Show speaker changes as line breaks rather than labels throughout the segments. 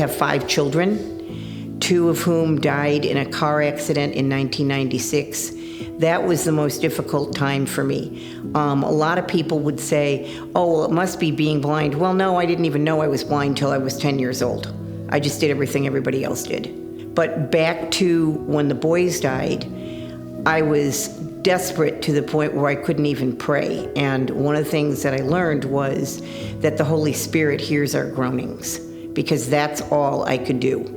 have 5 children, 2 of whom died in a car accident in 1996. That was the most difficult time for me. A lot of people would say, oh, well, it must be being blind. Well, no, I didn't even know I was blind till I was 10 years old. I just did everything everybody else did. But back to when the boys died, I was desperate to the point where I couldn't even pray. And one of the things that I learned was that the Holy Spirit hears our groanings, because that's all I could do.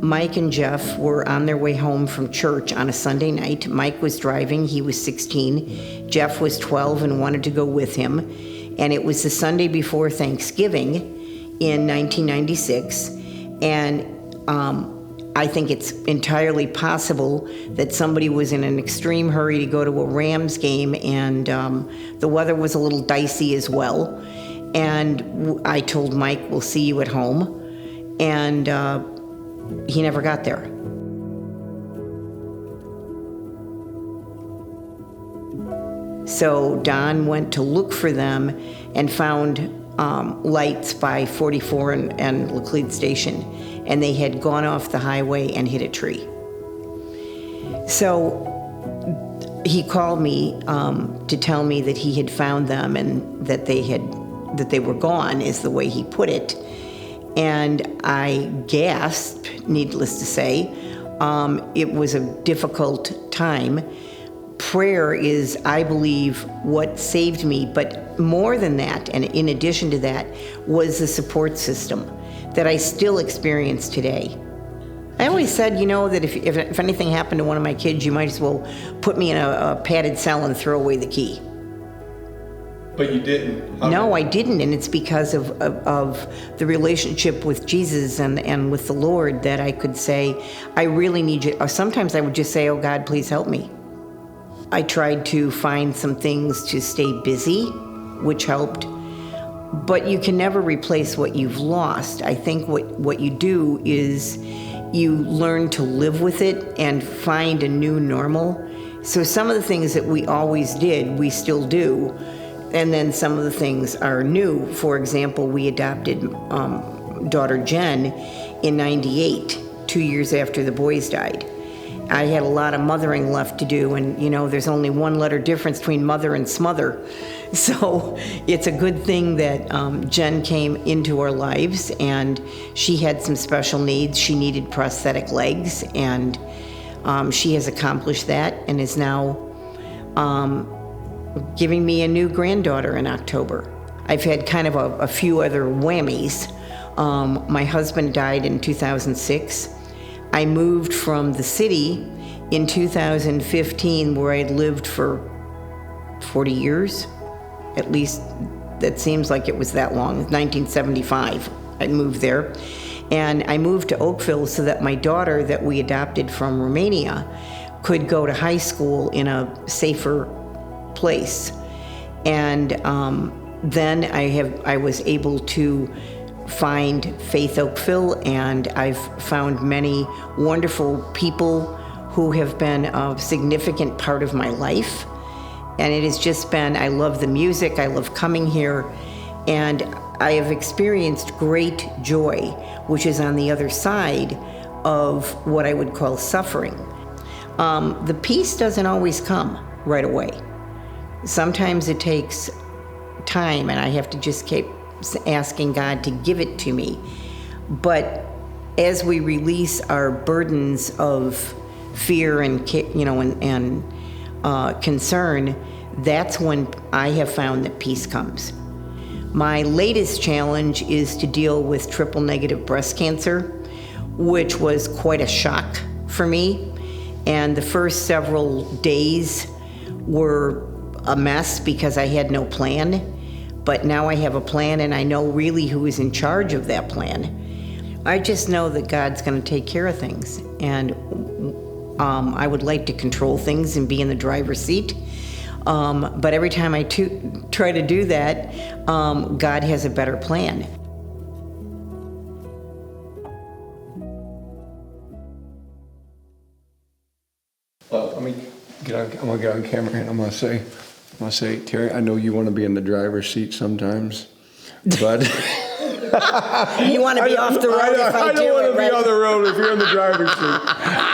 Mike and Jeff were on their way home from church on a Sunday night. Mike was driving, he was 16. Jeff was 12 and wanted to go with him. And it was the Sunday before Thanksgiving in 1996. And I think it's entirely possible that somebody was in an extreme hurry to go to a Rams game, and the weather was a little dicey as well. And I told Mike, we'll see you at home. And he never got there. So Don went to look for them and found lights by 44 and Laclede Station, and they had gone off the highway and hit a tree. So he called me to tell me that he had found them and that they were gone, is the way he put it. And I gasped, needless to say. It was a difficult time. Prayer is, I believe, what saved me, but more than that, and in addition to that, was the support system that I still experience today. I always said, that if anything happened to one of my kids, you might as well put me in a padded cell and throw away the key.
But you didn't.
No, I didn't, and it's because of the relationship with Jesus and with the Lord that I could say, I really need you. Or sometimes I would just say, oh God, please help me. I tried to find some things to stay busy, which helped, but you can never replace what you've lost. I think what you do is you learn to live with it and find a new normal. So some of the things that we always did, we still do. And then some of the things are new. For example, we adopted daughter Jen in 98, 2 years after the boys died. I had a lot of mothering left to do, and there's only one letter difference between mother and smother. So it's a good thing that Jen came into our lives, and she had some special needs. She needed prosthetic legs, and she has accomplished that and is now giving me a new granddaughter in October. I've had kind of a few other whammies. My husband died in 2006. I moved from the city in 2015, where I'd lived for 40 years. At least that seems like it was that long. 1975, I moved there. And I moved to Oakville so that my daughter that we adopted from Romania could go to high school in a safer place. And then I was able to find Faith Oakville, and I've found many wonderful people who have been a significant part of my life. And it has just been, I love the music, I love coming here, and I have experienced great joy, which is on the other side of what I would call suffering. The peace doesn't always come right away. Sometimes it takes time, and I have to just keep asking God to give it to me. But as we release our burdens of fear and concern, that's when I have found that peace comes. My latest challenge is to deal with triple-negative breast cancer, which was quite a shock for me. And the first several days were a mess because I had no plan. But now I have a plan, and I know really who is in charge of that plan. I just know that God's going to take care of things. And I would like to control things and be in the driver's seat. But every time I try to do that, God has a better plan.
Well,
I'm gonna get on camera and I'm gonna say, Terry, I know you want to be in the driver's seat sometimes, but
You want to be off the road if I do
don't want
it,
to be
right?
on the road if you're in the driver's seat.